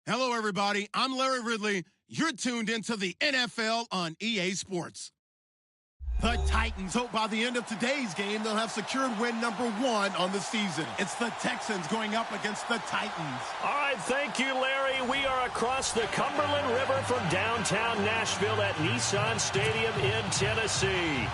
Hello, everybody. I'm Larry Ridley. You're tuned into the NFL on EA Sports. The Titans hope by the end of today's game they'll have secured win number 1 on the season. It's the Texans going up against the Titans. All right, thank you, Larry. We are across the Cumberland River from downtown Nashville at Nissan Stadium in Tennessee.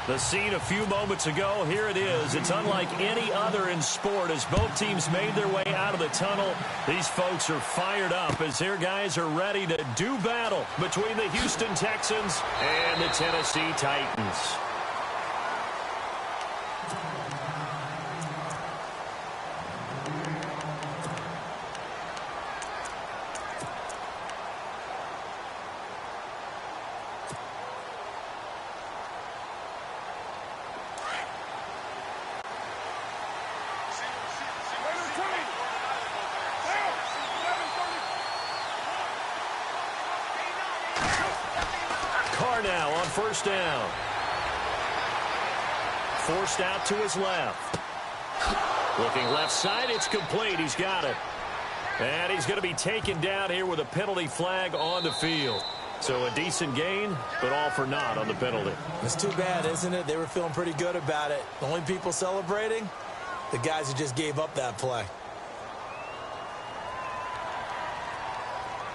The scene a few moments ago, here it is. It's unlike any other in sport as both teams made their way out of the tunnel. These folks are fired up as their guys are ready to do battle between the Houston Texans and the Tennessee Titans. Now on first down. Forced out to his left. Looking left side, it's complete. He's got it. And he's going to be taken down here with a penalty flag on the field. So a decent gain, but all for naught on the penalty. It's too bad, isn't it? They were feeling pretty good about it. The only people celebrating, the guys who just gave up that play.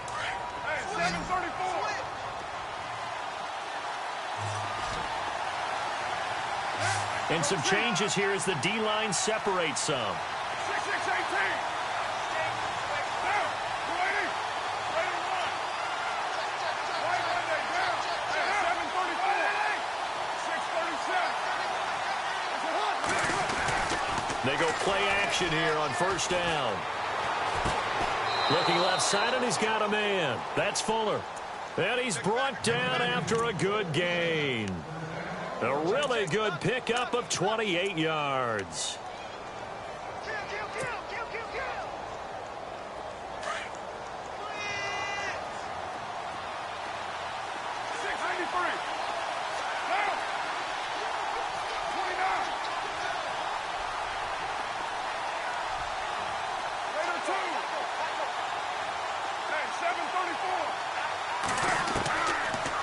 Hey, 734. And some changes here as the D-line separates some. 6-6-18. Down. 280. Ready to run. Right Monday. Down. 734. 637. They go play action here on first down. Looking left side, and he's got a man. That's Fuller. And he's brought down after a good gain. A really good pickup of 28 yards.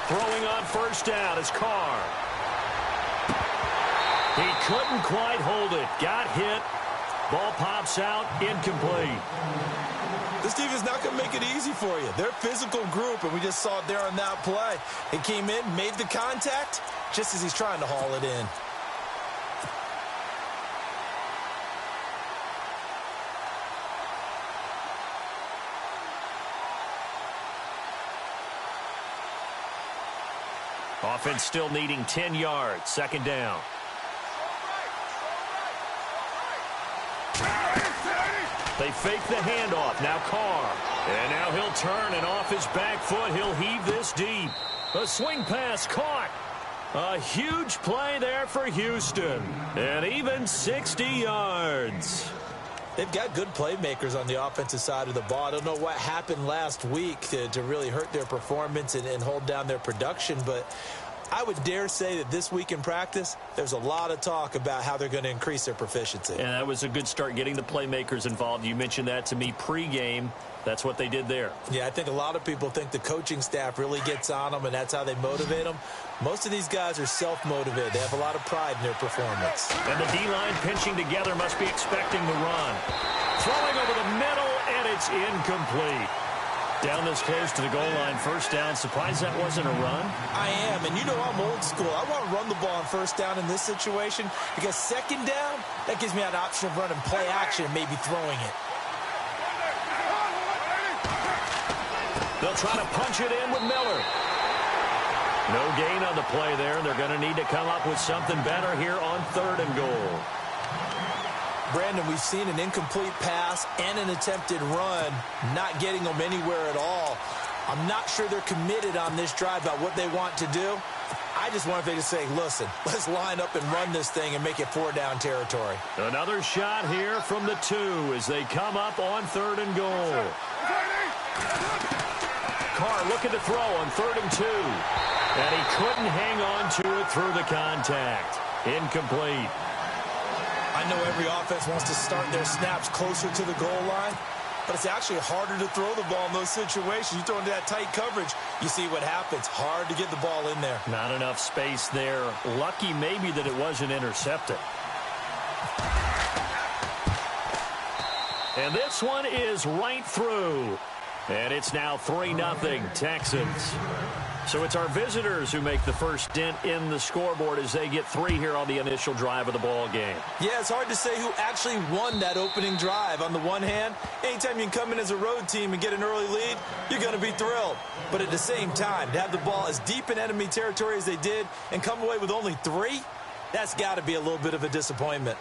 Throwing on first down is Carr. He couldn't quite hold it. Got hit. Ball pops out. Incomplete. This defense is not going to make it easy for you. They're a physical group, and we just saw it there on that play. He came in, made the contact, just as he's trying to haul it in. Offense still needing 10 yards. Second down. They fake the handoff. Now Carr. And now he'll turn, and off his back foot, he'll heave this deep. A swing pass caught. A huge play there for Houston. And even 60 yards. They've got good playmakers on the offensive side of the ball. I don't know what happened last week to really hurt their performance and hold down their production, but I would dare say that this week in practice, there's a lot of talk about how they're going to increase their proficiency. And that was a good start getting the playmakers involved. You mentioned that to me pregame. That's what they did there. Yeah, I think a lot of people think the coaching staff really gets on them, and that's how they motivate them. Most of these guys are self-motivated. They have a lot of pride in their performance. And the D-line pinching together must be expecting the run. Throwing over the middle, and it's incomplete. Down this close to the goal line, first down. Surprised that wasn't a run? I am, and you know I'm old school. I want to run the ball on first down in this situation because second down, that gives me an option of running play action and maybe throwing it. They'll try to punch it in with Miller. No gain on the play there. They're going to need to come up with something better here on third and goal. Brandon, we've seen an incomplete pass and an attempted run, not getting them anywhere at all. I'm not sure they're committed on this drive about what they want to do. I just want them to say, listen, let's line up and run this thing and make it 4-down territory. Another shot here from the 2 as they come up on third and goal. Carr looking to throw on 3rd and 2. And he couldn't hang on to it through the contact. Incomplete. I know every offense wants to start their snaps closer to the goal line. but it's actually harder to throw the ball in those situations. You throw into that tight coverage, you see what happens. Hard to get the ball in there. Not enough space there. Lucky maybe that it wasn't intercepted. And this one is right through. And it's now 3-0 Texans. So it's our visitors who make the first dent in the scoreboard as they get 3 here on the initial drive of the ball game. Yeah, it's hard to say who actually won that opening drive. On the one hand, anytime you can come in as a road team and get an early lead, you're going to be thrilled. But at the same time, to have the ball as deep in enemy territory as they did and come away with only 3, that's got to be a little bit of a disappointment.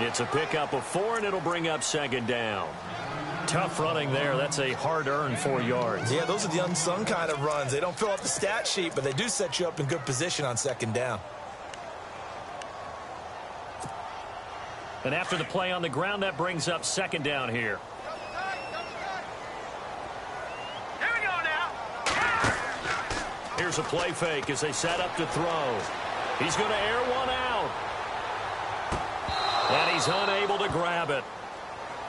It's a pickup of 4, and it'll bring up 2nd down. Tough running there. That's a hard-earned 4 yards. Yeah, those are the unsung kind of runs. They don't fill out the stat sheet, but they do set you up in good position on 2nd down. And after the play on the ground, that brings up 2nd down here. Here we go now. Here's a play fake as they set up to throw. He's going to air one out. And he's unable to grab it.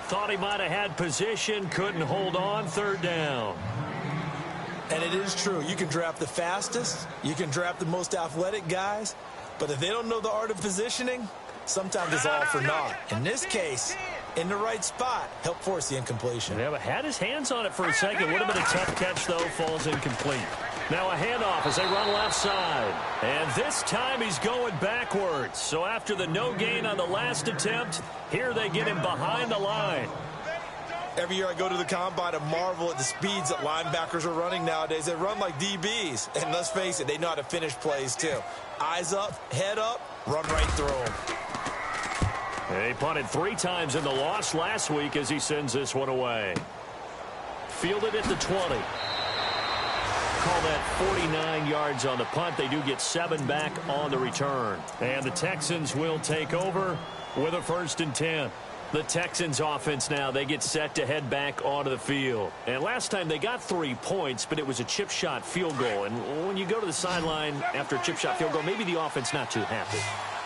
Thought he might have had position, couldn't hold on. 3rd down. And it is true. You can draft the fastest. You can draft the most athletic guys. But if they don't know the art of positioning, sometimes it's all for naught. In this case, in the right spot, help force the incompletion. Yeah, but had his hands on it for a second. Would have been a tough catch, though. Falls incomplete. Now a handoff as they run left side. And this time he's going backwards. So after the no gain on the last attempt, here they get him behind the line. Every year I go to the combine and marvel at the speeds that linebackers are running nowadays. They run like DBs. And let's face it, they know how to finish plays too. Eyes up, head up, run right through them. He punted 3 times in the loss last week as he sends this one away. Fielded at the 20. Call that 49 yards on the punt. They do get 7 back on the return. And the Texans will take over with a 1st and 10. The Texans offense now, they get set to head back onto the field. And last time they got 3 points, but it was a chip shot field goal. And when you go to the sideline after a chip shot field goal, maybe the offense not too happy.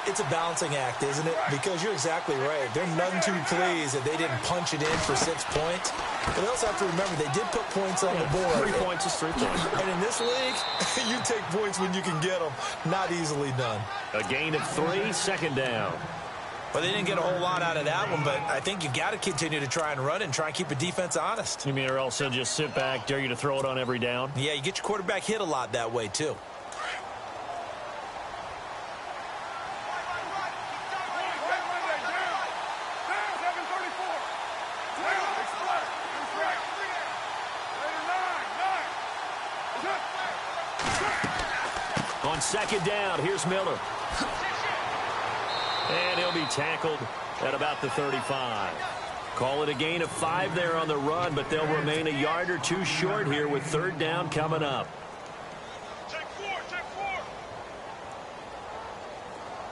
It's a balancing act, isn't it? Because you're exactly right. They're none too pleased that they didn't punch it in for 6 points. But they also have to remember they did put points on the board. 3 points is 3 points. And in this league, you take points when you can get them. Not easily done. A gain of 3, 2nd down. Well, they didn't get a whole lot out of that one, but I think you've got to continue to try and run and try and keep the defense honest. You mean or else they'll just sit back, dare you to throw it on every down? Yeah, you get your quarterback hit a lot that way, too. On 2nd down, here's Miller. And he'll be tackled at about the 35. Call it a gain of 5 there on the run, but they'll remain a yard or 2 short here with 3rd down coming up. Check 4, check 4.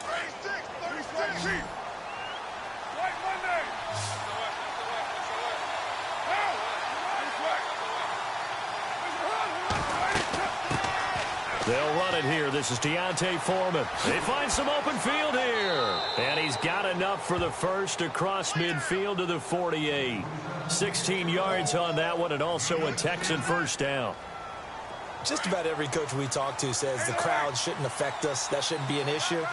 36, 36. White Monday. They'll run it here. This is Deontay Foreman. They find some open field here. And he's got enough for the first across midfield to the 48. 16 yards on that one, and also a Texan 1st down. Just about every coach we talk to says the crowd shouldn't affect us. That shouldn't be an issue.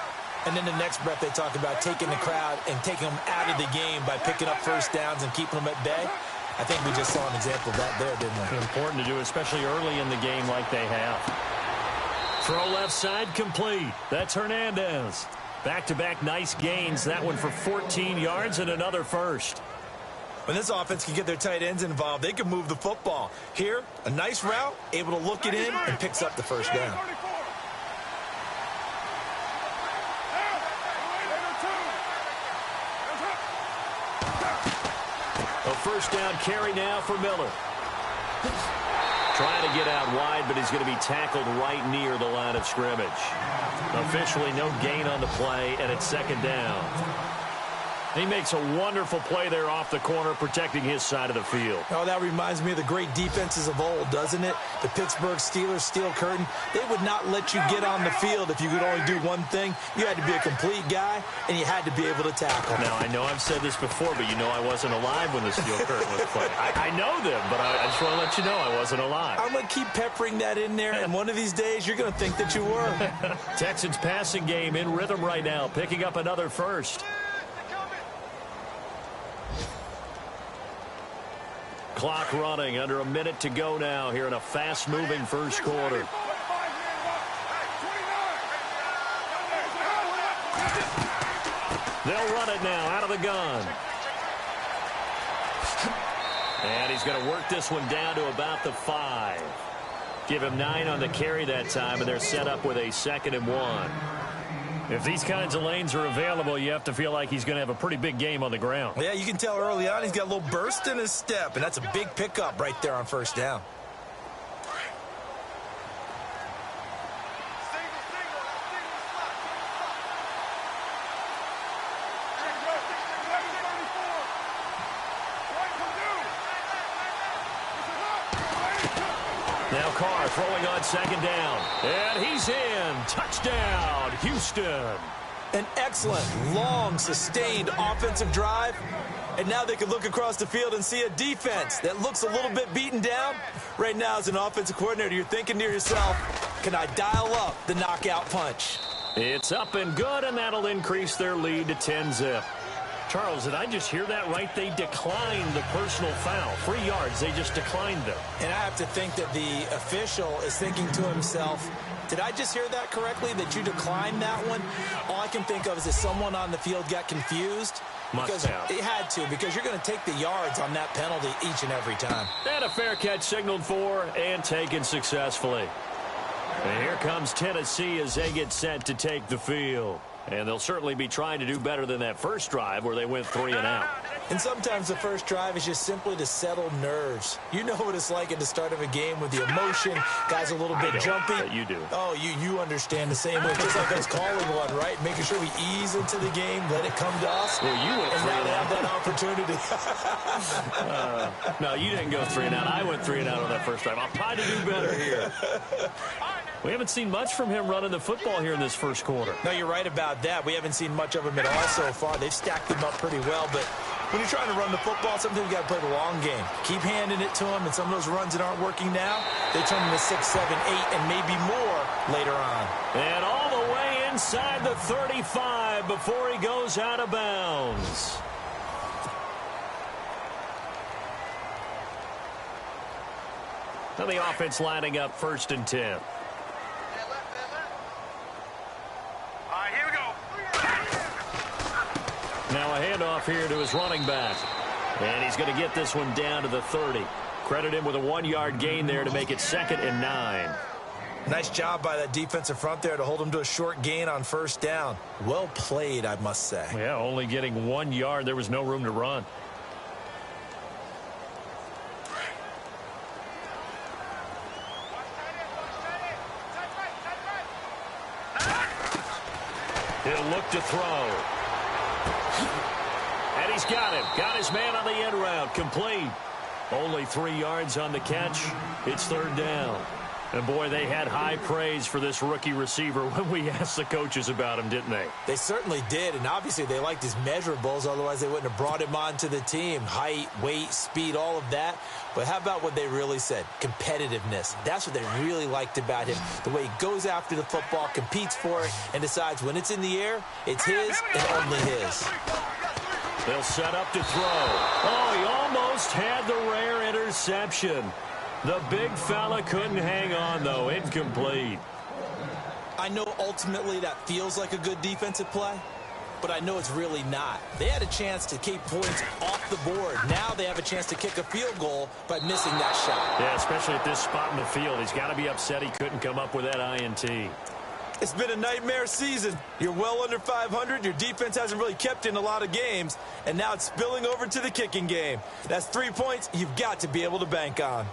And then the next breath they talk about taking the crowd and taking them out of the game by picking up 1st downs and keeping them at bay. I think we just saw an example of that there, didn't we? Important to do, especially early in the game like they have. Throw left side complete. That's Hernandez. Back-to-back nice gains. That one for 14 yards and another 1st. When this offense can get their tight ends involved, they can move the football. Here, a nice route, able to look it in, and picks up the first down. A first down carry now for Miller. Trying to get out wide, but he's going to be tackled right near the line of scrimmage. Officially no gain on the play, and it's second down. He makes a wonderful play there off the corner, protecting his side of the field. Oh, that reminds me of the great defenses of old, doesn't it? The Pittsburgh Steelers steel curtain. They would not let you get on the field if you could only do one thing. You had to be a complete guy, and you had to be able to tackle. Now, I know I've said this before, but you know I wasn't alive when the steel curtain was played. I know them, but I just want to let you know I wasn't alive. I'm going to keep peppering that in there, and one of these days you're going to think that you were. Texans passing game in rhythm right now, picking up another first. Clock running, under a minute to go now here in a fast-moving first quarter. They'll run it now out of the gun. And he's going to work this one down to about the 5. Give him 9 on the carry that time, and they're set up with a 2nd and 1. If these kinds of lanes are available, you have to feel like he's going to have a pretty big game on the ground. Yeah, you can tell early on he's got a little burst in his step, and that's a big pickup right there on first down. Now Carr throwing on 2nd down. And he's in. Touchdown, Houston. An excellent, long, sustained offensive drive. And now they can look across the field and see a defense that looks a little bit beaten down. Right now, as an offensive coordinator, you're thinking to yourself, can I dial up the knockout punch? It's up and good, and that'll increase their lead to 10-zip. Charles, did I just hear that right? They declined the personal foul. 3 yards, they just declined them. And I have to think that the official is thinking to himself, did I just hear that correctly, that you declined that one? All I can think of is that someone on the field got confused. Must have. It had to, because you're going to take the yards on that penalty each and every time. And a fair catch signaled for and taken successfully. And here comes Tennessee as they get set to take the field. And they'll certainly be trying to do better than that first drive where they went 3 and out. And sometimes the first drive is just simply to settle nerves. You know what it's like at the start of a game with the emotion. Guys a little bit jumpy. You do. Oh, you understand the same way. Just like us calling one, right? Making sure we ease into the game, let it come to us. Well, you went and 3 now and they out. have that opportunity. No, you didn't go 3 and out. I went 3 and out on that first drive. I'll try to do better here. We haven't seen much from him running the football here in this first quarter. No, you're right about that. We haven't seen much of him at all so far. They've stacked him up pretty well, but when you're trying to run the football, sometimes you got to play the long game. Keep handing it to him, and some of those runs that aren't working now, they turn into 6, 7, 8, and maybe more later on. And all the way inside the 35 before he goes out of bounds. Now the offense lining up 1st and 10. Now a handoff here to his running back. And he's going to get this one down to the 30. Credit him with a 1-yard gain there to make it 2nd and 9. Nice job by that defensive front there to hold him to a short gain on first down. Well played, I must say. Yeah, only getting 1 yard. There was no room to run. He'll look to throw. And he's got him. Got his man on the end route. Complete. Only 3 yards on the catch. It's 3rd down. And, boy, they had high praise for this rookie receiver when we asked the coaches about him, didn't they? They certainly did, and obviously they liked his measurables. Otherwise, they wouldn't have brought him onto the team. Height, weight, speed, all of that. But how about what they really said? Competitiveness. That's what they really liked about him. The way he goes after the football, competes for it, and decides when it's in the air, it's his and only his. They'll set up to throw. Oh, he almost had the rare interception. The big fella couldn't hang on, though. Incomplete. I know ultimately that feels like a good defensive play, but I know it's really not. They had a chance to keep points off the board. Now they have a chance to kick a field goal by missing that shot. Yeah, especially at this spot in the field. He's got to be upset he couldn't come up with that INT. It's been a nightmare season. You're well under 500. Your defense hasn't really kept in a lot of games, and now it's spilling over to the kicking game. That's 3 points you've got to be able to bank on.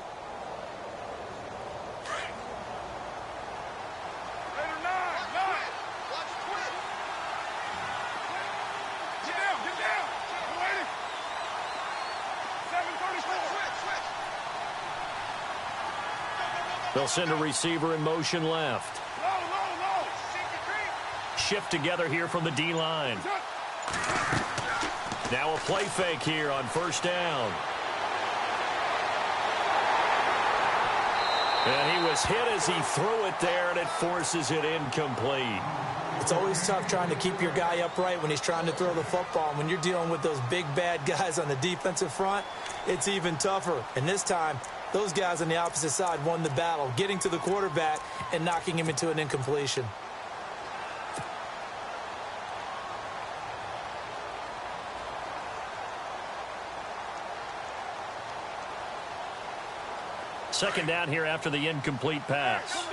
They'll send a receiver in motion left. Shift together here from the D-line. Now a play fake here on first down. And he was hit as he threw it there, and it forces it incomplete. It's always tough trying to keep your guy upright when he's trying to throw the football. And when you're dealing with those big, bad guys on the defensive front, it's even tougher. And this time, those guys on the opposite side won the battle, getting to the quarterback and knocking him into an incompletion. Second down here after the incomplete pass.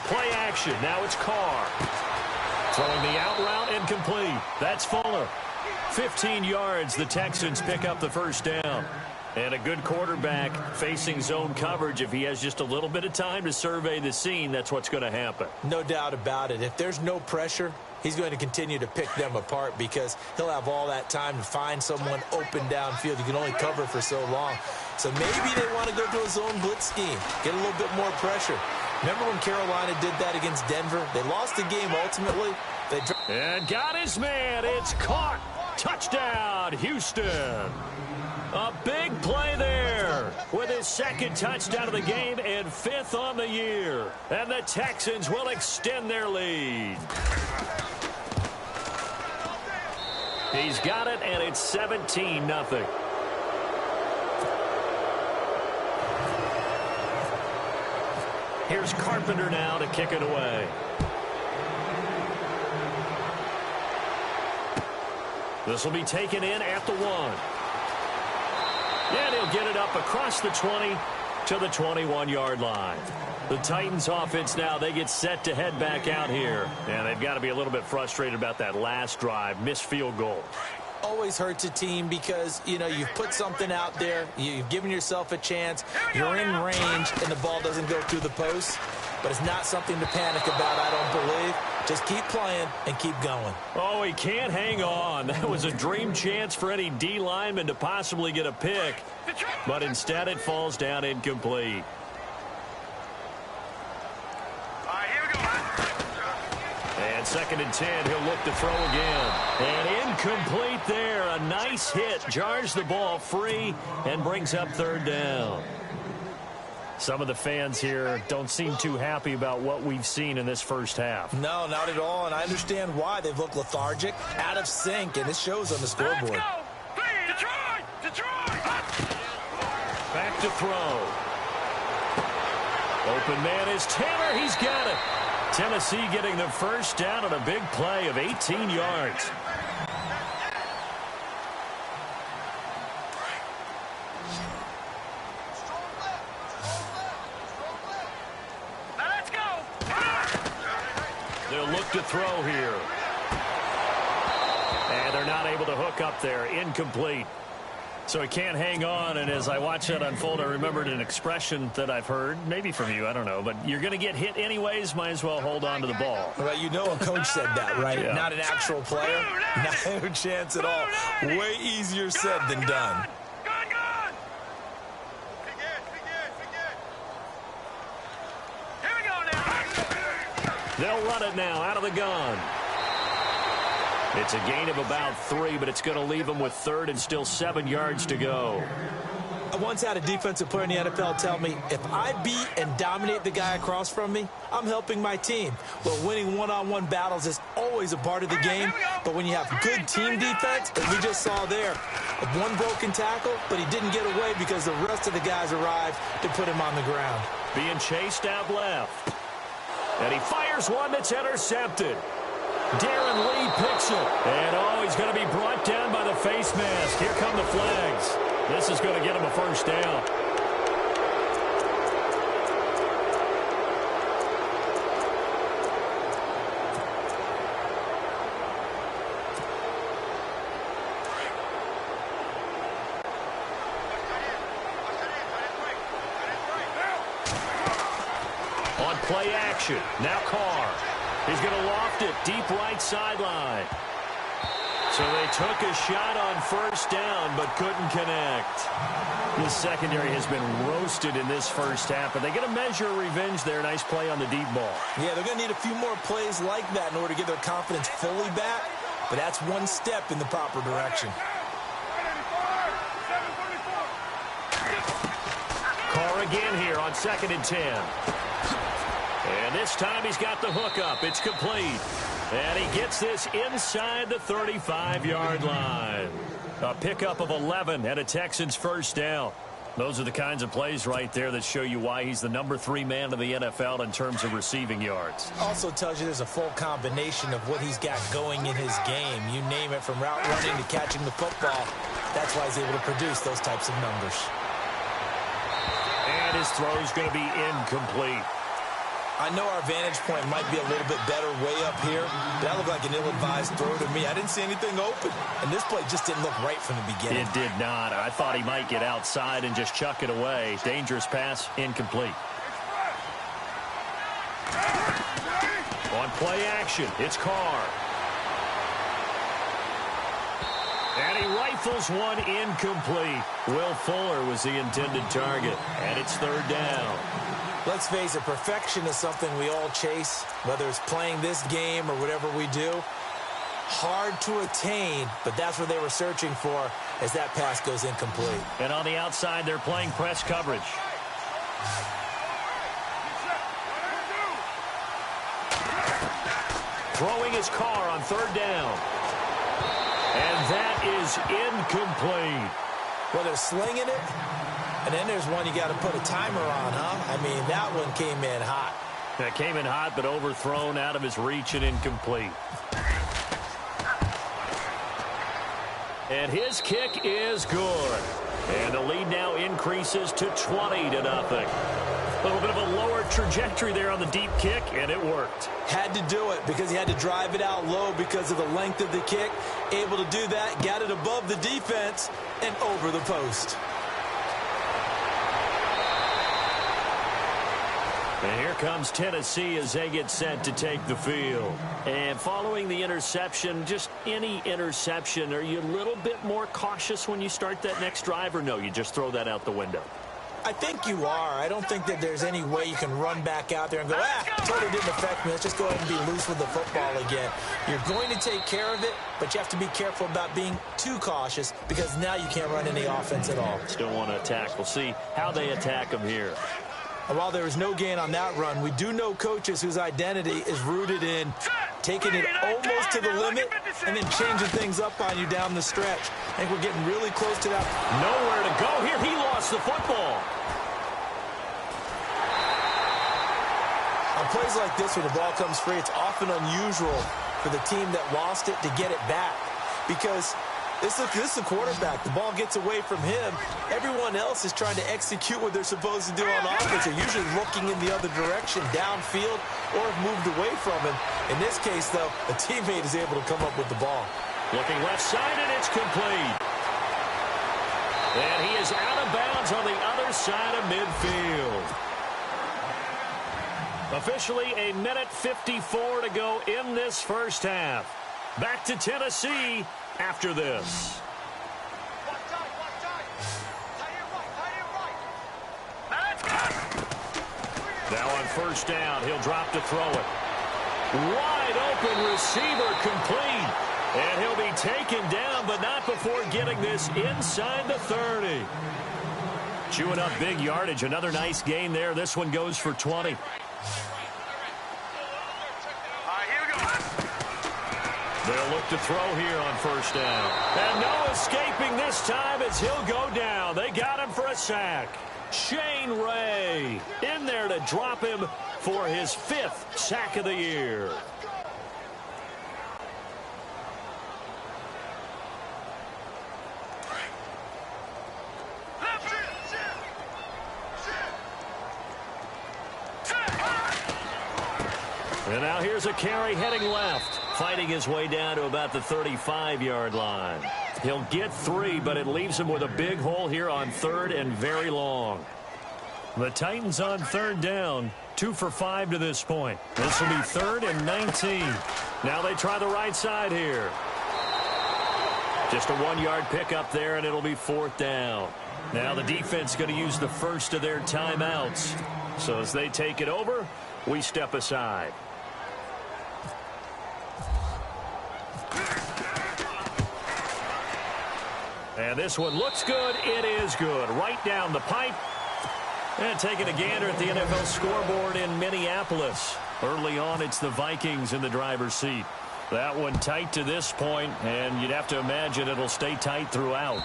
Play action. Now it's Carr. Throwing the out route incomplete. That's Fuller. 15 yards. The Texans pick up the first down. And a good quarterback facing zone coverage. If he has just a little bit of time to survey the scene, that's what's going to happen. No doubt about it. If there's no pressure, he's going to continue to pick them apart because he'll have all that time to find someone open downfield. You can only cover for so long. So maybe they want to go to a zone blitz scheme, get a little bit more pressure. Remember when Carolina did that against Denver? They lost the game ultimately. And got his man. It's caught. Touchdown, Houston. A big play there with his second touchdown of the game and fifth on the year. And the Texans will extend their lead. He's got it, and it's 17-0. Here's Carpenter now to kick it away. This will be taken in at the 1. And he'll get it up across the 20 to the 21-yard line. The Titans offense now, they get set to head back out here. And they've got to be a little bit frustrated about that last drive, missed field goal. Always hurts a team because, you know, you've put something out there, you've given yourself a chance, you're in range, and the ball doesn't go through the post. But it's not something to panic about, I don't believe. Just keep playing and keep going. Oh, he can't hang on. That was a dream chance for any D lineman to possibly get a pick. But instead it falls down incomplete. And 2nd and 10, he'll look to throw again. And incomplete there. A nice hit. Jars the ball free and brings up 3rd down. Some of the fans here don't seem too happy about what we've seen in this first half. No, not at all, and I understand why. They've looked lethargic, out of sync, and it shows on the scoreboard. Back to throw. Open man is Taylor. He's got it. Tennessee getting the first down on a big play of 18 yards. They'll look to throw here. And they're not able to hook up there. Incomplete. So he can't hang on, and as I watch that unfold, I remembered an expression that I've heard, maybe from you, I don't know, but you're going to get hit anyways, might as well hold on to the ball. Well, you know a coach said that, right? Yeah. Not an actual player. No chance at all. Way easier said than done. They'll run it now out of the gun. It's a gain of about 3, but it's going to leave them with 3rd and still 7 yards to go. I once had a defensive player in the NFL tell me, if I beat and dominate the guy across from me, I'm helping my team. Well, winning one-on-one battles is always a part of the game, but when you have good team defense, as we just saw there, one broken tackle, but he didn't get away because the rest of the guys arrived to put him on the ground. Being chased out left. And he fires one that's intercepted. Darren Lee picks it. And, he's going to be brought down by the face mask. Here come the flags. This is going to get him a first down. On play action, now Carr. He's going to loft it deep right sideline. So they took a shot on first down, but couldn't connect. The secondary has been roasted in this first half, but they get a measure of revenge there. Nice play on the deep ball. Yeah, they're going to need a few more plays like that in order to get their confidence fully back, but that's one step in the proper direction. Carr again here on 2nd and 10. And this time he's got the hook up. It's complete. And he gets this inside the 35-yard line. A pickup of 11 and a Texans first down. Those are the kinds of plays right there that show you why he's the number 3 man in the NFL in terms of receiving yards. Also tells you there's a full combination of what he's got going in his game. You name it, from route running to catching the football. That's why he's able to produce those types of numbers. And his throw is going to be incomplete. I know our vantage point might be a little bit better way up here, but that looked like an ill-advised throw to me. I didn't see anything open, and this play just didn't look right from the beginning. It did not. I thought he might get outside and just chuck it away. Dangerous pass, incomplete. On play action, it's Carr. And he rifles one incomplete. Will Fuller was the intended target, and it's 3rd down. Let's face it, perfection is something we all chase, whether it's playing this game or whatever we do. Hard to attain, but that's what they were searching for as that pass goes incomplete. And on the outside, they're playing press coverage. Throwing his Carr on 3rd down. And that is incomplete. Well, they're slinging it. And then there's one you got to put a timer on, huh? I mean, that one came in hot. That came in hot, but overthrown, out of his reach, and incomplete. And his kick is good. And the lead now increases to 20-0. A little bit of a lower trajectory there on the deep kick, and it worked. Had to do it because he had to drive it out low because of the length of the kick. Able to do that, got it above the defense, and over the post. And here comes Tennessee as they get set to take the field. And following the interception, just any interception, are you a little bit more cautious when you start that next drive, or no, you just throw that out the window? I think you are. I don't think that there's any way you can run back out there and go, totally didn't affect me. Let's just go ahead and be loose with the football again. You're going to take care of it, but you have to be careful about being too cautious because now you can't run any offense at all. Still want to attack. We'll see how they attack them here. And while there was no gain on that run, we do know coaches whose identity is rooted in taking it almost to the limit and then changing things up on you down the stretch. I think we're getting really close to that. Nowhere to go here. He lost the football. On plays like this where the ball comes free, it's often unusual for the team that lost it to get it back because this is the quarterback. The ball gets away from him. Everyone else is trying to execute what they're supposed to do on offense. They're usually looking in the other direction, downfield, or have moved away from him. In this case, though, a teammate is able to come up with the ball. Looking left side, and it's complete. And he is out of bounds on the other side of midfield. Officially, 1:54 to go in this first half. Back to Tennessee after this. Now on first down, he'll drop to throw it. Wide open receiver complete. And he'll be taken down, but not before getting this inside the 30. Chewing up big yardage. Another nice gain there. This one goes for 20. All right, here we go. They'll look to throw here on first down. And no escaping this time as he'll go down. They got him for a sack. Shane Ray in there to drop him for his 5th sack of the year. And now here's a carry heading left, fighting his way down to about the 35-yard line. He'll get 3, but it leaves him with a big hole here on 3rd and very long. The Titans on 3rd down, 2 for 5 to this point. This will be 3rd and 19. Now they try the right side here. Just a 1-yard pickup there, and it'll be 4th down. Now the defense going to use the first of their timeouts. So as they take it over, we step aside. And this one looks good. It is good. Right down the pipe. And taking a gander at the NFL scoreboard in Minneapolis. Early on, it's the Vikings in the driver's seat. That one tight to this point, and you'd have to imagine it'll stay tight throughout.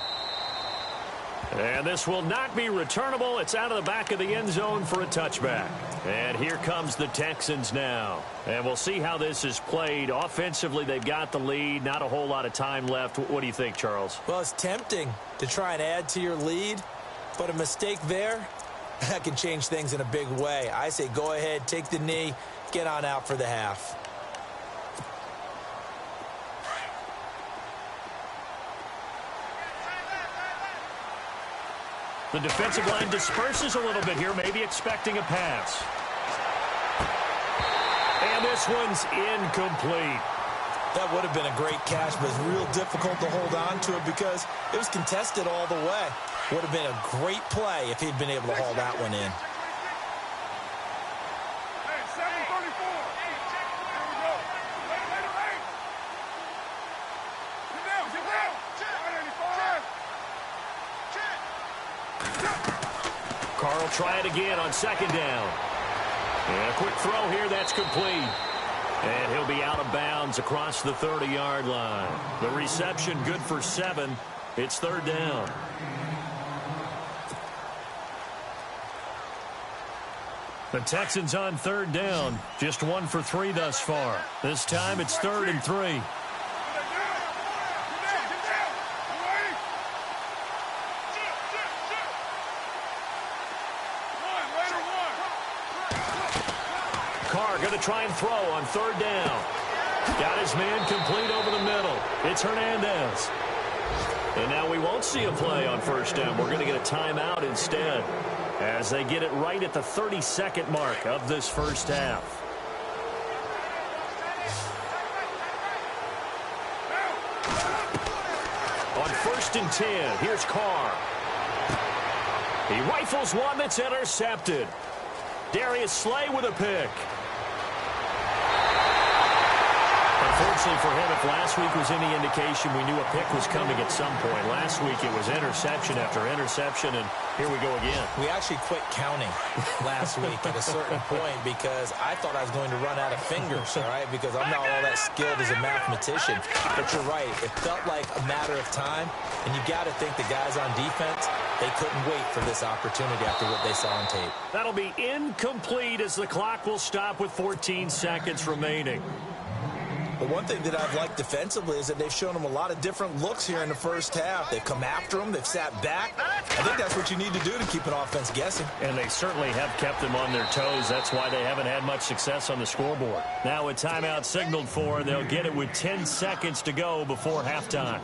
And this will not be returnable. It's out of the back of the end zone for a touchback. And here comes the Texans now. And we'll see how this is played. Offensively, they've got the lead. Not a whole lot of time left. What do you think, Charles? Well, it's tempting to try and add to your lead, but a mistake there, that can change things in a big way. I say go ahead, take the knee, get on out for the half. The defensive line disperses a little bit here, maybe expecting a pass. And this one's incomplete. That would have been a great catch, but it's real difficult to hold on to it because it was contested all the way. Would have been a great play if he'd been able to haul that one in. Hey, 734. Here we go. Later. Get down. 185. Carl try it again on 2nd down. And a quick throw here, that's complete. And he'll be out of bounds across the 30-yard line. The reception good for 7. It's 3rd down. The Texans on 3rd down. Just 1 for 3 thus far. This time it's 3rd and 3. Carr going to try and throw on 3rd down. Got his man complete over the middle. It's Hernandez. And now we won't see a play on 1st down. We're going to get a timeout instead as they get it right at the 32nd mark of this first half. On 1st and 10, here's Carr. He rifles one that's intercepted. Darius Slay with a pick. Unfortunately for him, if last week was any indication, we knew a pick was coming at some point. Last week it was interception after interception, and here we go again. We actually quit counting last week at a certain point because I thought I was going to run out of fingers, all right, because I'm not all that skilled as a mathematician. But you're right. It felt like a matter of time, and you got to think the guys on defense, they couldn't wait for this opportunity after what they saw on tape. That'll be incomplete as the clock will stop with 14 seconds remaining. But one thing that I've liked defensively is that they've shown them a lot of different looks here in the first half. They've come after them. They've sat back. I think that's what you need to do to keep an offense guessing. And they certainly have kept them on their toes. That's why they haven't had much success on the scoreboard. Now a timeout signaled for, they'll get it with 10 seconds to go before halftime.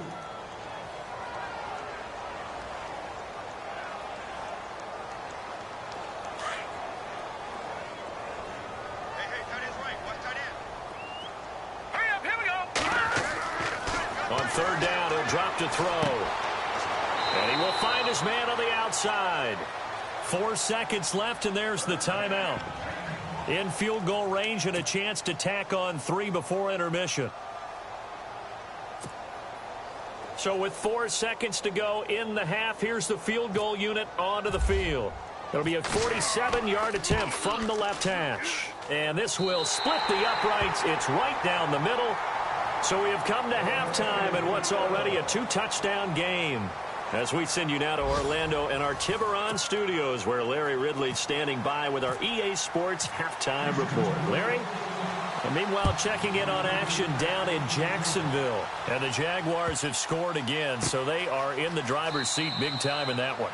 On 3rd down, he'll drop to throw. And he will find his man on the outside. 4 seconds left, and there's the timeout. In field goal range and a chance to tack on 3 before intermission. So with 4 seconds to go in the half, here's the field goal unit onto the field. It'll be a 47-yard attempt from the left hash. And this will split the uprights. It's right down the middle. So we have come to halftime in what's already a 2-touchdown game. As we send you now to Orlando and our Tiburon studios, where Larry Ridley's standing by with our EA Sports halftime report. Larry? And meanwhile, checking in on action down in Jacksonville. And the Jaguars have scored again, so they are in the driver's seat big time in that one.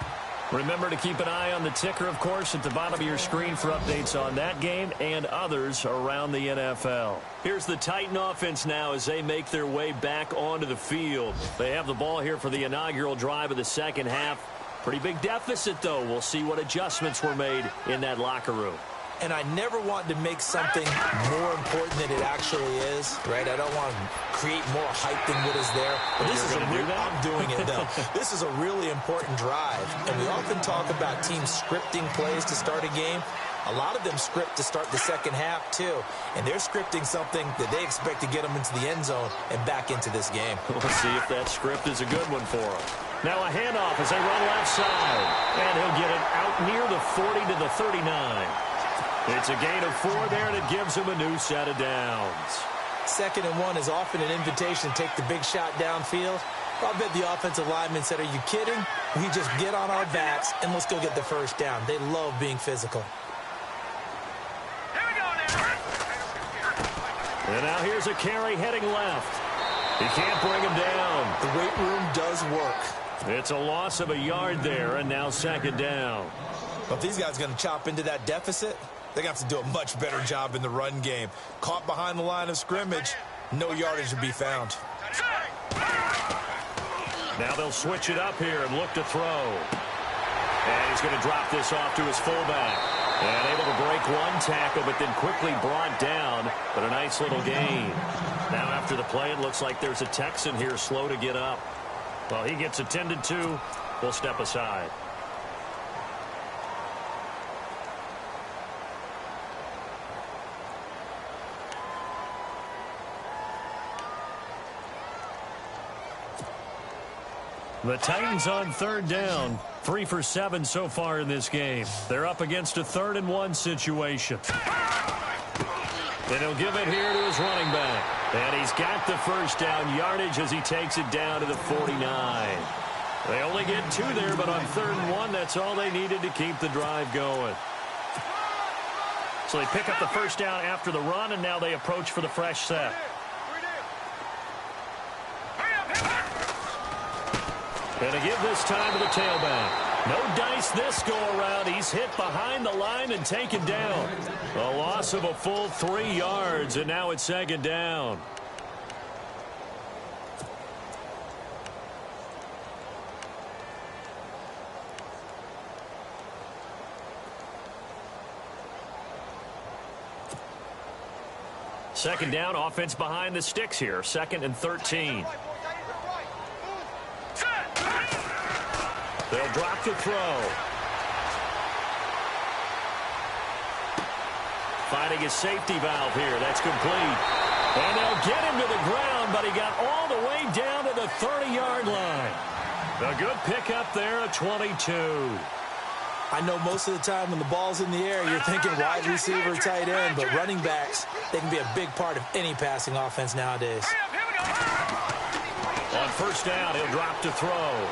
Remember to keep an eye on the ticker, of course, at the bottom of your screen for updates on that game and others around the NFL. Here's the Titan offense now as they make their way back onto the field. They have the ball here for the inaugural drive of the second half. Pretty big deficit, though. We'll see what adjustments were made in that locker room. And I never want to make something more important than it actually is, right? I don't want to create more hype than what is there. But this is I'm doing it, though. This is a really important drive. And we often talk about teams scripting plays to start a game. A lot of them script to start the second half, too. And they're scripting something that they expect to get them into the end zone and back into this game. We'll see if that script is a good one for them. Now a handoff as they run left side. And he'll get it out near the 40 to the 39. It's a gain of 4 there, and it gives him a new set of downs. 2nd and 1 is often an invitation to take the big shot downfield. I bet the offensive lineman said, are you kidding? We just get on our backs, and let's go get the first down. They love being physical. Here we go now. And now here's a carry heading left. He can't bring him down. The weight room does work. It's a loss of a yard there, and now 2nd down. But if these guys are going to chop into that deficit, they're going to have to do a much better job in the run game. Caught behind the line of scrimmage, no yardage to be found. Now they'll switch it up here and look to throw. And he's going to drop this off to his fullback. And able to break one tackle, but then quickly brought down. But a nice little gain. Now after the play, it looks like there's a Texan here slow to get up. Well, he gets attended to. We'll step aside. The Titans on 3rd down. 3 for 7 so far in this game. They're up against a 3rd and 1 situation. And he'll give it here to his running back. And he's got the first down yardage as he takes it down to the 49. They only get 2 there, but on 3rd and 1, that's all they needed to keep the drive going. So they pick up the first down after the run, and now they approach for the fresh set. And a give this time to the tailback. No dice this go-around. He's hit behind the line and taken down. A loss of a full 3 yards, and now it's 2nd down. Second down, offense behind the sticks here. 2nd and 13. They'll drop the throw. Finding his safety valve here. That's complete. And they'll get him to the ground, but he got all the way down to the 30-yard line. A good pickup there at 22. I know most of the time when the ball's in the air, you're thinking wide receiver, tight end, but running backs, they can be a big part of any passing offense nowadays. On first down, he'll drop to throw.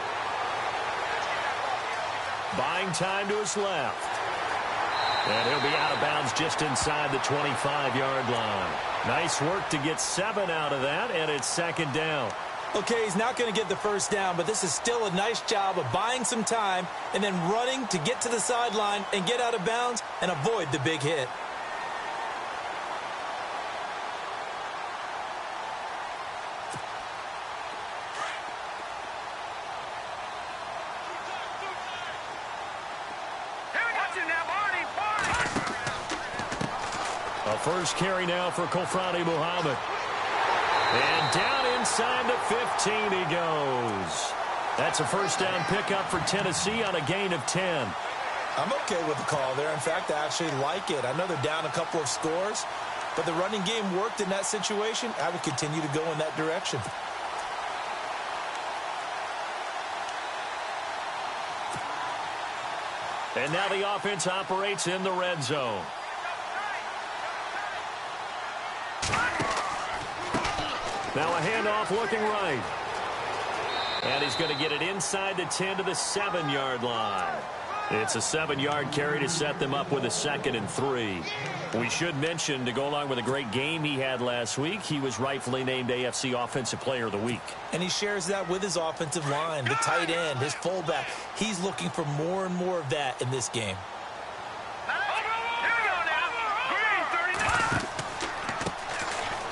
Buying time to his left. And he'll be out of bounds just inside the 25-yard line. Nice work to get 7 out of that, and it's 2nd down. Okay, he's not going to get the first down, but this is still a nice job of buying some time and then running to get to the sideline and get out of bounds and avoid the big hit. A first carry now for Kofrani Muhammad. And down inside the 15 he goes. That's a first down pickup for Tennessee on a gain of 10. I'm okay with the call there. In fact, I actually like it. I know they're down a couple of scores, but the running game worked in that situation. I would continue to go in that direction. And now the offense operates in the red zone. Now a handoff looking right. And he's going to get it inside the 10 to the 7-yard line. It's a 7-yard carry to set them up with a 2nd and 3. We should mention, to go along with a great game he had last week, he was rightfully named AFC Offensive Player of the Week. And he shares that with his offensive line, the tight end, his fullback. He's looking for more and more of that in this game.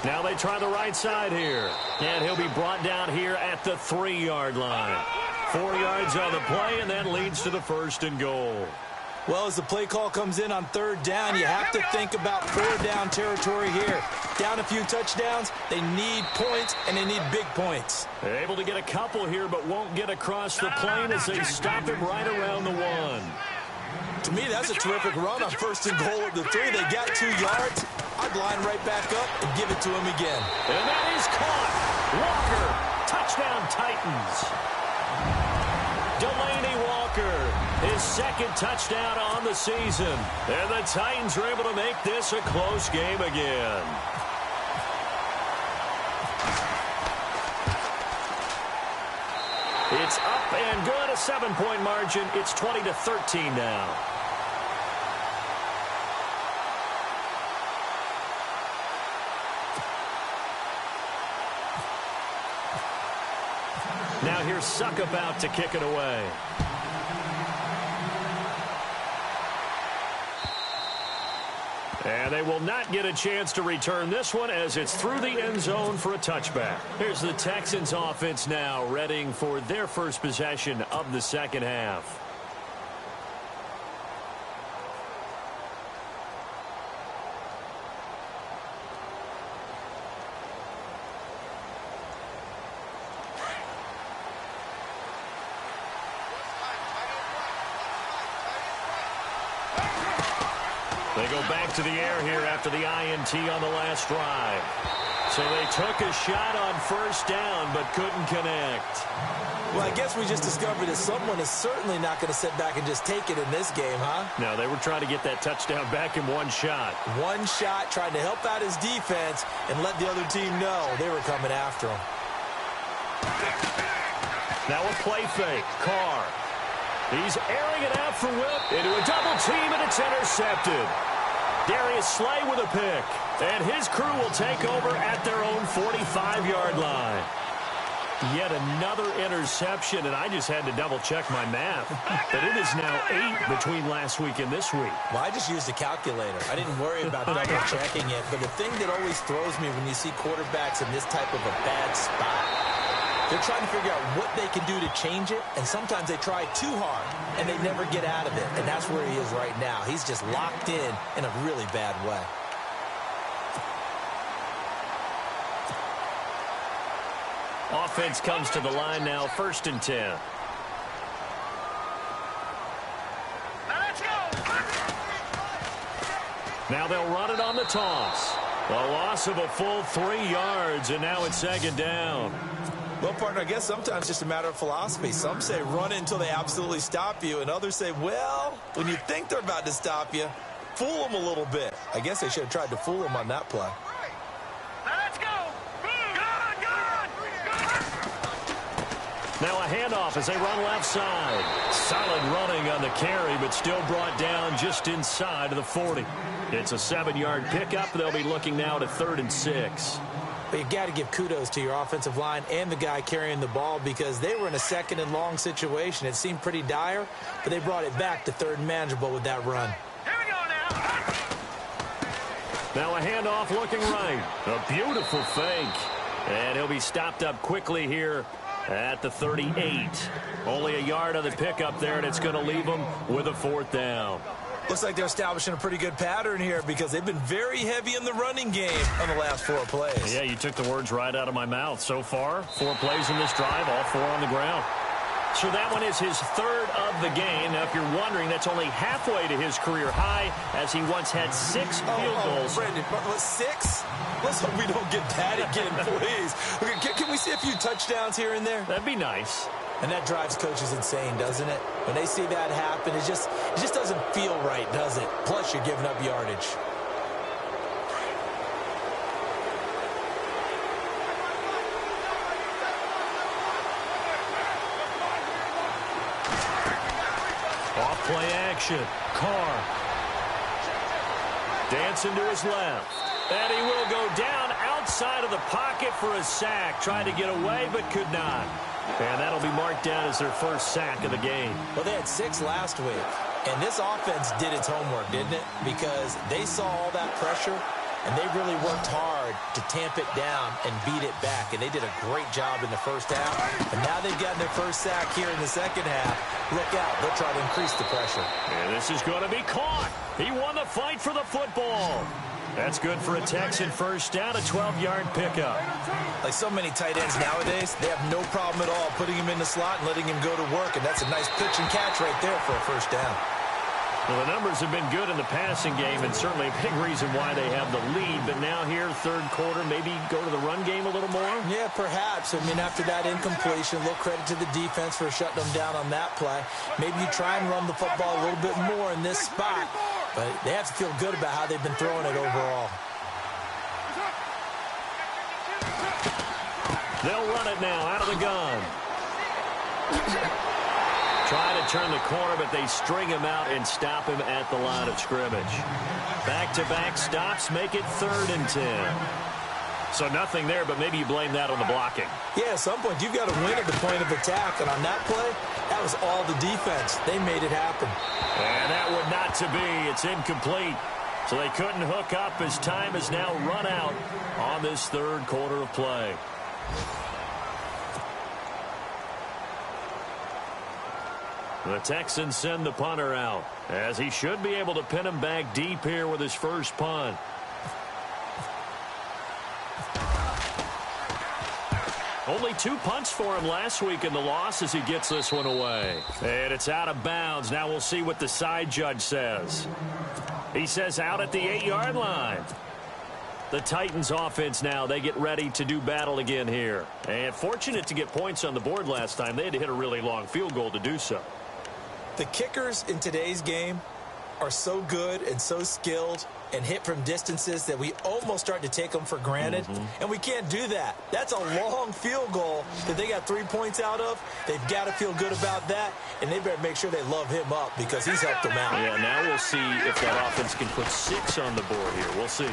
Now they try the right side here. And he'll be brought down here at the 3-yard line. 4 yards on the play, and that leads to the 1st and goal. Well, as the play call comes in on 3rd down, you have to think about 4-down territory here. Down a few touchdowns, they need points, and they need big points. They're able to get a couple here, but won't get across the plane as they stop him right around the 1. To me, that's a terrific run on 1st and goal at the 3. They got 2 yards. I'd line right back up and give it to him again. And that is caught. Walker, touchdown Titans. Delaney Walker, his 2nd touchdown on the season. And the Titans are able to make this a close game again. It's up and good, a 7-point margin. It's 20-13 now. Now here's Suckup out to kick it away. And they will not get a chance to return this one as it's through the end zone for a touchback. Here's the Texans offense now readying for their first possession of the 2nd half. They go back to the air here after the INT on the last drive. So they took a shot on 1st down but couldn't connect. Well, I guess we just discovered that someone is certainly not going to sit back and just take it in this game, huh? No, they were trying to get that touchdown back in one shot. One shot, trying to help out his defense and let the other team know they were coming after him. Now a play fake. Carr. He's airing it out for Whip into a double team, and it's intercepted. Darius Slay with a pick. And his crew will take over at their own 45-yard line. Yet another interception, and I just had to double-check my math. But it is now 8 between last week and this week. Well, I just used a calculator. I didn't worry about double-checking it. But the thing that always throws me when you see quarterbacks in this type of a bad spot, they're trying to figure out what they can do to change it, and sometimes they try too hard, and they never get out of it. And that's where he is right now. He's just locked in a really bad way. Offense comes to the line now, 1st and 10. Now they'll run it on the toss. A loss of a full 3 yards, and now it's 2nd down. Well, partner, I guess sometimes it's just a matter of philosophy. Some say run it until they absolutely stop you, and others say, well, when you think they're about to stop you, fool them a little bit. I guess they should have tried to fool them on that play. Let's go! Now a handoff as they run left side. Solid running on the carry, but still brought down just inside of the 40. It's a 7-yard pickup. They'll be looking now to 3rd and 6. But you got to give kudos to your offensive line and the guy carrying the ball because they were in a 2nd and long situation. It seemed pretty dire, but they brought it back to 3rd and manageable with that run. Here we go now. Now a handoff looking right. A beautiful fake. And he'll be stopped up quickly here at the 38. Only a yard on the pickup there, and it's going to leave them with a 4th down. Looks like they're establishing a pretty good pattern here because they've been very heavy in the running game on the last 4 plays. Yeah, you took the words right out of my mouth. So far, 4 plays in this drive, all 4 on the ground. So that one is his 3rd of the game. Now, if you're wondering, that's only halfway to his career high as he once had 6 field goals. Brandon, 6? Let's hope we don't get that again, please. Okay, can we see a few touchdowns here and there? That'd be nice. And that drives coaches insane, doesn't it? When they see that happen, it just doesn't feel right, does it? Plus, you're giving up yardage. Off-play action. Carr. Dancing to his left. And he will go down outside of the pocket for a sack. Tried to get away, but could not. And that'll be marked down as their first sack of the game. Well, they had 6 last week. And this offense did its homework, didn't it? Because they saw all that pressure, and they really worked hard to tamp it down and beat it back. And they did a great job in the first half. And now they've gotten their first sack here in the second half. Look out. They'll try to increase the pressure. And this is going to be caught. He won the fight for the football. That's good for a Texan first down, a 12-yard pickup. Like so many tight ends nowadays, they have no problem at all putting him in the slot and letting him go to work. And that's a nice pitch and catch right there for a first down. Well, the numbers have been good in the passing game, and certainly a big reason why they have the lead. But now here, third quarter, maybe go to the run game a little more? Yeah, perhaps. I mean, after that incompletion, a little credit to the defense for shutting them down on that play. Maybe you try and run the football a little bit more in this spot. But they have to feel good about how they've been throwing it overall. They'll run it now out of the gun. Try to turn the corner, but they string him out and stop him at the line of scrimmage. Back-to-back stops make it 3rd and 10. So nothing there, but maybe you blame that on the blocking. Yeah, at some point, you've got to win at the point of attack. And on that play, that was all the defense. They made it happen. And that would not to be. It's incomplete. So they couldn't hook up as time has now run out on this third quarter of play. The Texans send the punter out, as he should be able to pin him back deep here with his first punt. Only 2 punts for him last week in the loss as he gets this one away. And it's out of bounds. Now we'll see what the side judge says. He says out at the 8-yard line. The Titans offense now, they get ready to do battle again here. And fortunate to get points on the board last time. They had to hit a really long field goal to do so. The kickers in today's game are so good and so skilled and hit from distances that we almost start to take them for granted. And we can't do that. That's a long field goal that they got 3 points out of. They've got to feel good about that, and they better make sure they love him up because he's helped them out. Yeah, now we'll see if that offense can put 6 on the board here. We'll see.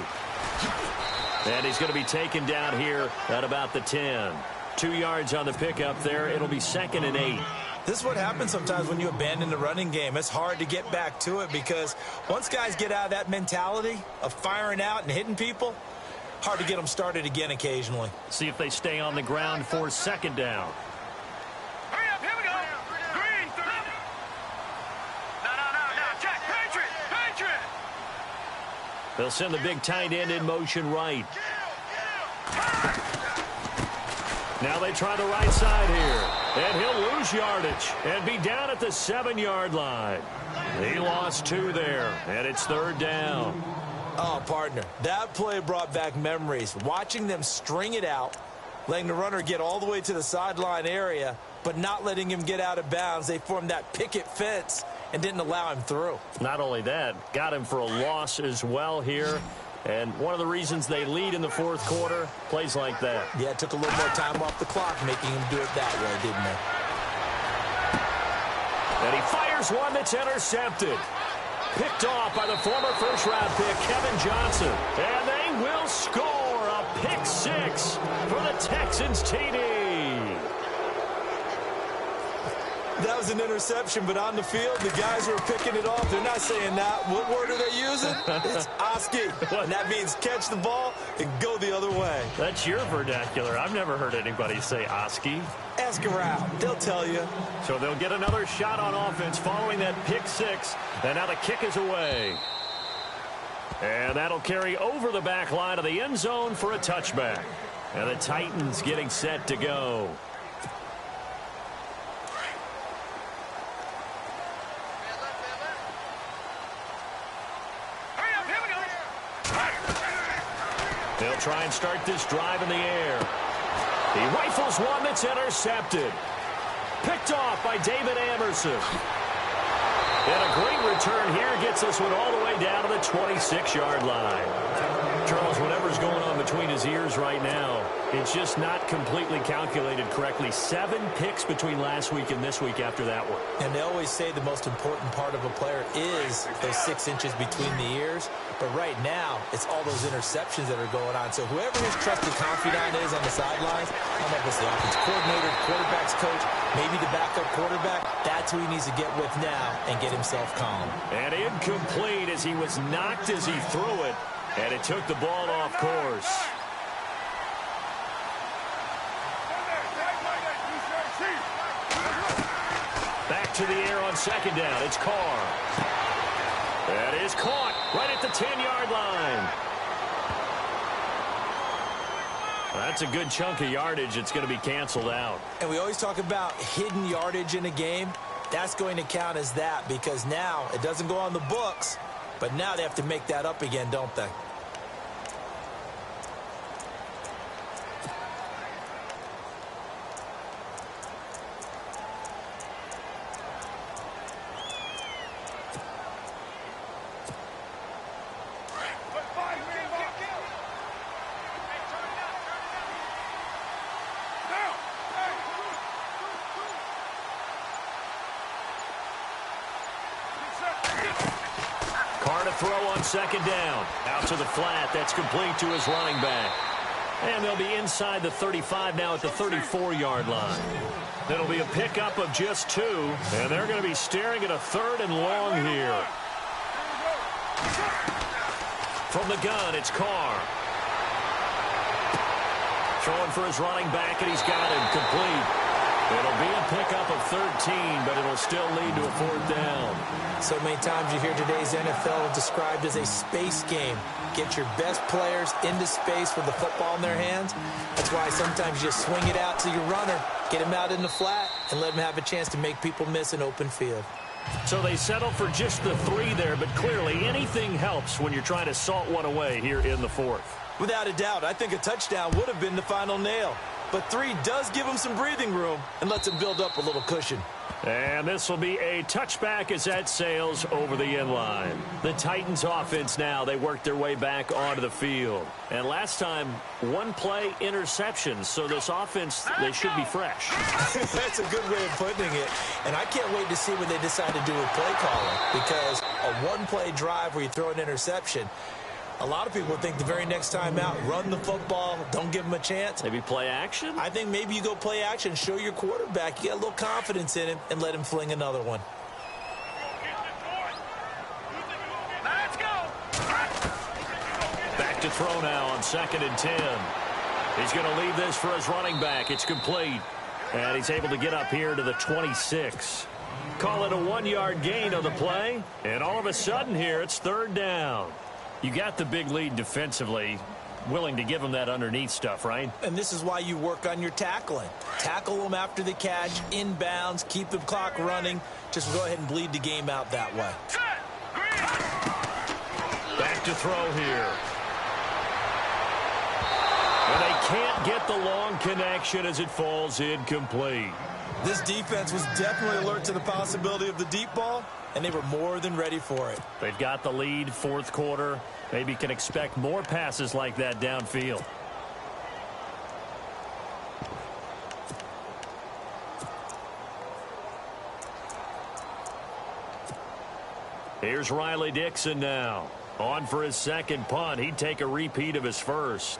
And he's going to be taken down here at about the 10. 2 yards on the pickup there. It'll be 2nd and 8. This is what happens sometimes when you abandon the running game. It's hard to get back to it because once guys get out of that mentality of firing out and hitting people, hard to get them started again occasionally. See if they stay on the ground for 2nd down. Hurry up, here we go. Green, 30. No, check. Patriot. They'll send the big tight end in motion right. Now they try the right side here. And he'll lose yardage and be down at the 7-yard line. He lost 2 there, and it's 3rd down. Oh, partner, that play brought back memories. Watching them string it out, letting the runner get all the way to the sideline area, but not letting him get out of bounds. They formed that picket fence and didn't allow him through. Not only that, got him for a loss as well here. And one of the reasons they lead in the 4th quarter, plays like that. Yeah, it took a little more time off the clock, making him do it that way, didn't it? And he fires one that's intercepted. Picked off by the former first-round pick, Kevin Johnson. And they will score a pick 6 for the Texans TD. That was an interception, but on the field, the guys who are picking it off, they're not saying that. What word are they using? It's Oski. And that means catch the ball and go the other way. That's your vernacular. I've never heard anybody say Oski. Ask around. They'll tell you. So they'll get another shot on offense following that pick 6. And now the kick is away. And that'll carry over the back line of the end zone for a touchback. And the Titans getting set to go. They'll try and start this drive in the air. He rifles one that's intercepted. Picked off by David Amerson. And a great return here gets this one all the way down to the 26-yard line. Charles, whatever's going on between his ears right now, it's just not completely calculated correctly. 7 picks between last week and this week after that one. And they always say the most important part of a player is those 6 inches between the ears. But right now, it's all those interceptions that are going on. So whoever his trusted confidant is on the sidelines, I don't know if it's the offense coordinator, quarterback's coach, maybe the backup quarterback, that's who he needs to get with now and get himself calm. And incomplete as he was knocked as he threw it. And it took the ball off course. Back to the air on second down. It's Carr. That is caught right at the 10-yard line. That's a good chunk of yardage. It's going to be canceled out. And we always talk about hidden yardage in a game. That's going to count as that because now it doesn't go on the books, but now they have to make that up again, don't they? Throw on second down. Out to the flat. That's complete to his running back. And they'll be inside the 35 now at the 34-yard line. It'll be a pickup of just 2. And they're going to be staring at a 3rd and long here. From the gun, it's Carr. Throwing for his running back, and he's got him complete. It'll be a pickup of 13, but it'll still lead to a 4th down. So many times you hear today's NFL described as a space game. Get your best players into space with the football in their hands. That's why sometimes you just swing it out to your runner, get him out in the flat, and let him have a chance to make people miss an open field. So they settle for just the 3 there, but clearly anything helps when you're trying to salt one away here in the 4th. Without a doubt, I think a touchdown would have been the final nail. But 3 does give him some breathing room and lets him build up a little cushion. And this will be a touchback as that sails over the end line. The Titans offense now, they work their way back onto the field. And last time, 1 play interceptions. So this offense, they should be fresh. That's a good way of putting it. And I can't wait to see what they decide to do with play calling. Because a 1-play drive where you throw an interception, a lot of people think the very next time out, run the football, don't give them a chance. Maybe play action? I think maybe you go play action, show your quarterback you got a little confidence in him, and let him fling another one. Let's go. Back to throw now on 2nd and 10. He's going to leave this for his running back. It's complete. And he's able to get up here to the 26. Call it a 1-yard gain on the play. And all of a sudden here, it's 3rd down. You got the big lead defensively, willing to give them that underneath stuff, right? And this is why you work on your tackling. Tackle them after the catch, inbounds, keep the clock running. Just go ahead and bleed the game out that way. Back to throw here. And they can't get the long connection as it falls incomplete. This defense was definitely alert to the possibility of the deep ball, and they were more than ready for it. They've got the lead, 4th quarter. Maybe can expect more passes like that downfield. Here's Riley Dixon now. On for his 2nd punt. He'd take a repeat of his 1st.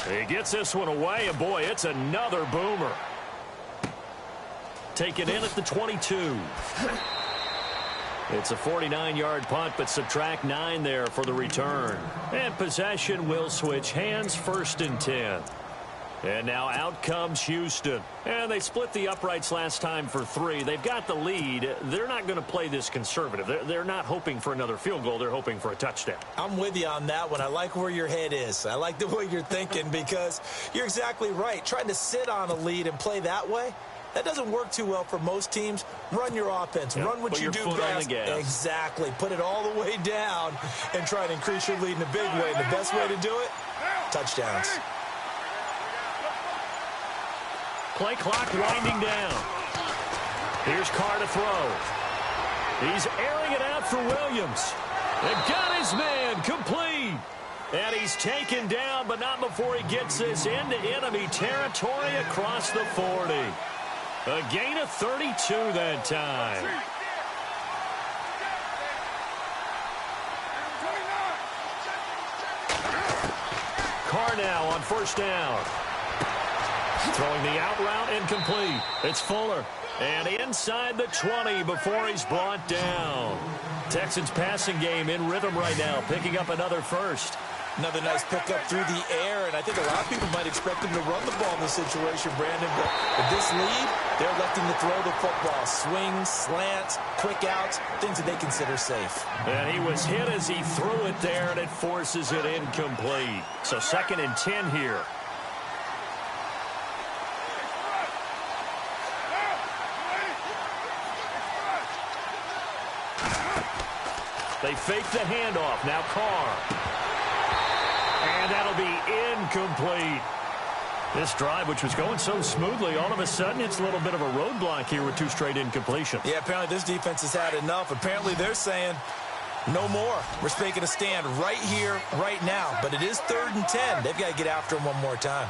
He gets this one away, and boy, it's another boomer. Taken in at the 22. It's a 49-yard punt, but subtract 9 there for the return. And possession will switch hands, 1st and 10. And now out comes Houston. And they split the uprights last time for 3. They've got the lead. They're not going to play this conservative. They're not hoping for another field goal. They're hoping for a touchdown. I'm with you on that one. I like where your head is. I like the way you're thinking because you're exactly right. Trying to sit on a lead and play that way, that doesn't work too well for most teams. Run your offense. Yeah, run what you do best. Exactly. Put it all the way down and try to increase your lead in a big way. And the best way to do it, touchdowns. Play clock winding down. Here's Carr to throw. He's airing it out for Williams. And got his man complete. And he's taken down, but not before he gets this into enemy territory across the 40. A gain of 32 that time. Carr now on first down. Throwing the out route incomplete. It's Fuller. And inside the 20 before he's brought down. Texans passing game in rhythm right now, picking up another first. Another nice pickup through the air, and I think a lot of people might expect him to run the ball in this situation, Brandon. But with this lead, they're electing to throw the football. Swings, slants, quick outs, things that they consider safe. And he was hit as he threw it there, and it forces it incomplete. So 2nd and 10 here. They fake the handoff. Now Carr. And that'll be incomplete. This drive, which was going so smoothly, all of a sudden it's a little bit of a roadblock here with 2 straight incompletions. Yeah, apparently this defense has had enough. Apparently they're saying no more. We're making a stand right here, right now. But it is 3rd and 10. They've got to get after him one more time.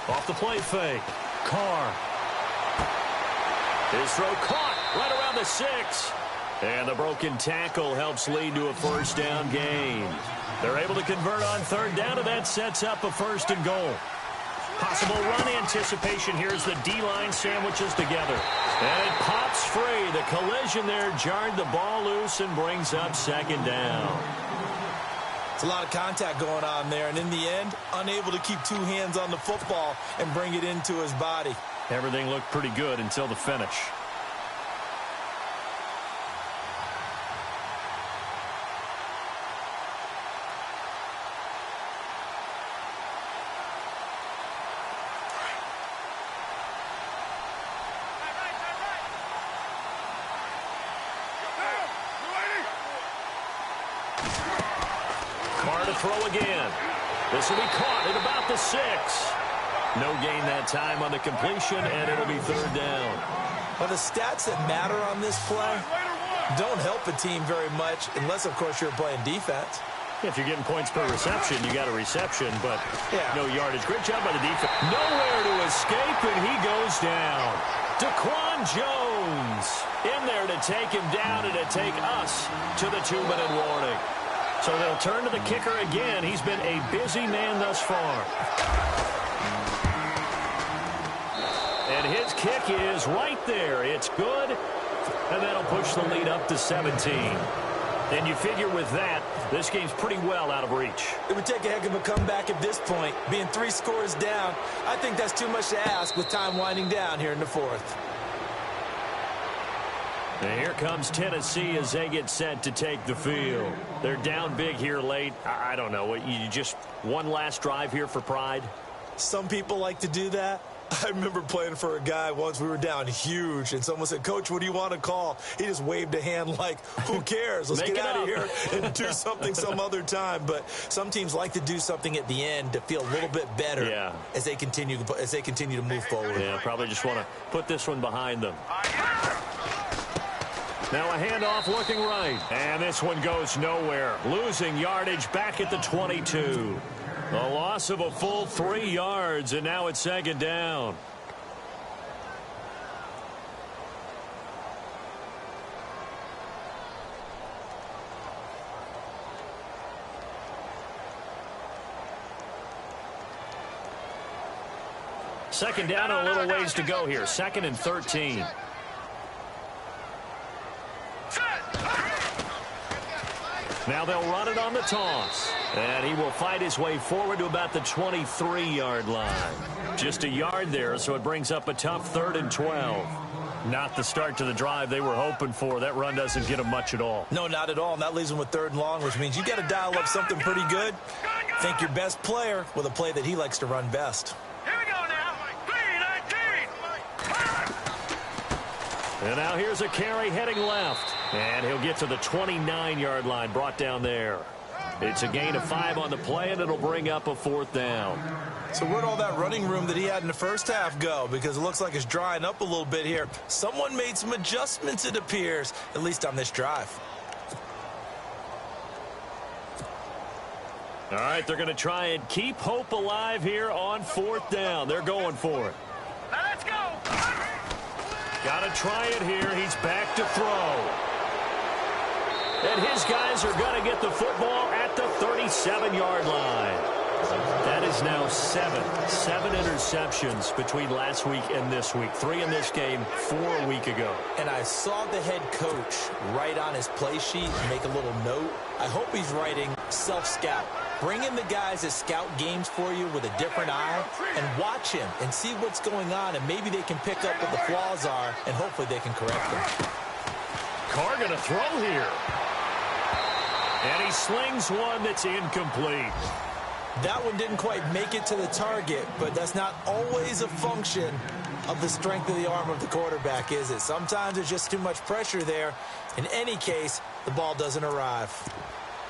Off the play fake. Carr. His throw caught right around the 6. And the broken tackle helps lead to a first down gain. They're able to convert on 3rd down, and that sets up a 1st and goal. Possible run anticipation here as the D-line sandwiches together. And it pops free. The collision there jarred the ball loose and brings up 2nd down. It's a lot of contact going on there, and in the end, unable to keep 2 hands on the football and bring it into his body. Everything looked pretty good until the finish. Carr to throw again. This will be caught at about the 6. No gain that time on the completion, and it'll be 3rd down. Well, the stats that matter on this play don't help a team very much unless, of course, you're playing defense. If you're getting points per reception, you got a reception, but no yardage. Great job by the defense. Nowhere to escape, and he goes down. Daquan Jones in there to take him down and to take us to the 2-minute warning. So they'll turn to the kicker again. He's been a busy man thus far. And his kick is right there. It's good. And that'll push the lead up to 17. And you figure with that, this game's pretty well out of reach. It would take a heck of a comeback at this point. Being 3 scores down, I think that's too much to ask with time winding down here in the 4th. And here comes Tennessee as they get set to take the field. They're down big here late. I don't know. You just one last drive here for pride? Some people like to do that. I remember playing for a guy once. We were down huge, and someone said, "Coach, what do you want to call?" He just waved a hand like, who cares? Let's get out of here and do something some other time. But some teams like to do something at the end to feel a little bit better as they continue to move forward. Yeah, probably just want to put this one behind them. Now a handoff looking right. And this one goes nowhere. Losing yardage back at the 22. A loss of a full 3 yards, and now it's 2nd down. Second down and a little ways to go here. 2nd and 13. Now they'll run it on the toss. And he will fight his way forward to about the 23-yard line. Just a yard there, so it brings up a tough 3rd and 12. Not the start to the drive they were hoping for. That run doesn't get them much at all. No, not at all. And that leaves them with 3rd and long, which means you got to dial up something pretty good. Think your best player with a play that he likes to run best. Here we go now. And now here's a carry heading left. And he'll get to the 29-yard line, brought down there. It's a gain of 5 on the play, and it'll bring up a 4th down. So where'd all that running room that he had in the first half go? Because it looks like it's drying up a little bit here. Someone made some adjustments, it appears, at least on this drive. All right, they're going to try and keep hope alive here on 4th down. They're going for it. Now let's go. Got to try it here. He's back to throw. And his guys are going to get the football at the 37-yard line. That is now 7 interceptions between last week and this week. 3 in this game, 4 a week ago. And I saw the head coach write on his play sheet, make a little note. I hope he's writing self-scout. Bring in the guys that scout games for you with a different eye and watch him and see what's going on, and maybe they can pick up what the flaws are, and hopefully they can correct them. Carr going to throw here. And he slings one that's incomplete. That one didn't quite make it to the target, but that's not always a function of the strength of the arm of the quarterback, is it? Sometimes there's just too much pressure there. In any case, the ball doesn't arrive.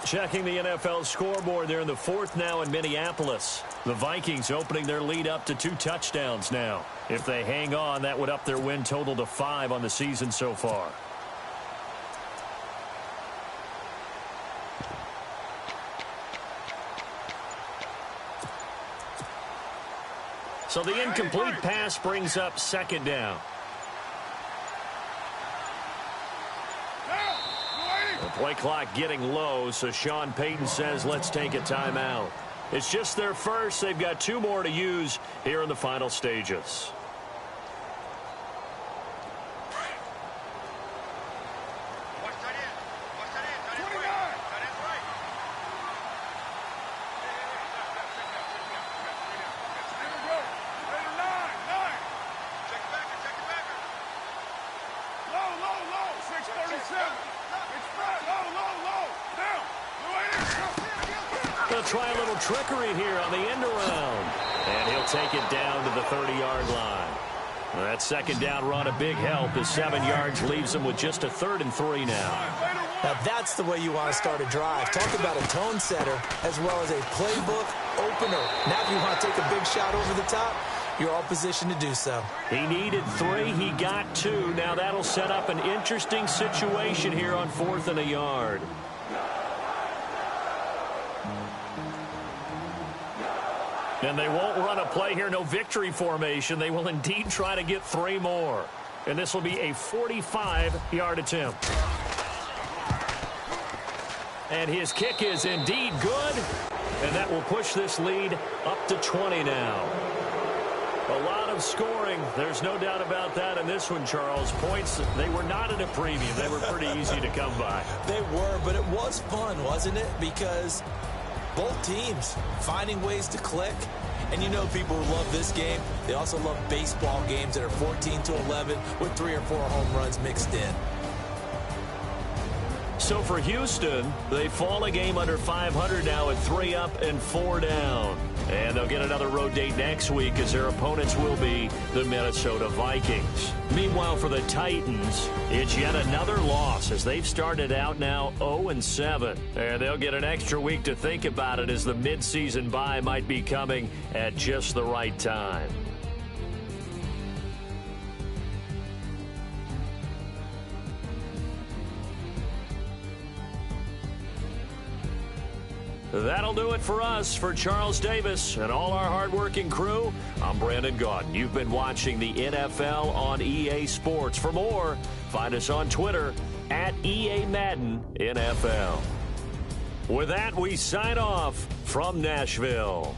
Checking the NFL scoreboard, they're in the 4th now in Minneapolis. The Vikings opening their lead up to 2 touchdowns now. If they hang on, that would up their win total to 5 on the season so far. So the incomplete pass brings up 2nd down. The play clock getting low, so Sean Payton says, let's take a timeout. It's just their first. They've got 2 more to use here in the final stages. They'll try a little trickery here on the end around. And he'll take it down to the 30-yard line. That 2nd down run a big help as 7 yards leaves them with just a 3rd and 3 now. Now that's the way you want to start a drive. Talk about a tone setter as well as a playbook opener. Now if you want to take a big shot over the top, you're all positioned to do so. He needed 3. He got 2. Now that'll set up an interesting situation here on 4th and a yard. And they won't run a play here, no victory formation. They will indeed try to get 3 more. And this will be a 45-yard attempt. And his kick is indeed good. And that will push this lead up to 20 now. A lot of scoring. There's no doubt about that in this one, Charles. Points, they were not at a premium. They were pretty easy to come by. They were, but it was fun, wasn't it? Because both teams finding ways to click. And you know people who love this game, they also love baseball games that are 14-11 with 3 or 4 home runs mixed in. So for Houston, they fall a game under 500 now at 3 up and 4 down. And they'll get another road date next week as their opponents will be the Minnesota Vikings. Meanwhile, for the Titans, it's yet another loss as they've started out now 0-7. And they'll get an extra week to think about it as the midseason bye might be coming at just the right time. That'll do it for us. For Charles Davis and all our hardworking crew, I'm Brandon Gaudin. You've been watching the NFL on EA Sports. For more, find us on Twitter at EA Madden NFL. With that, we sign off from Nashville.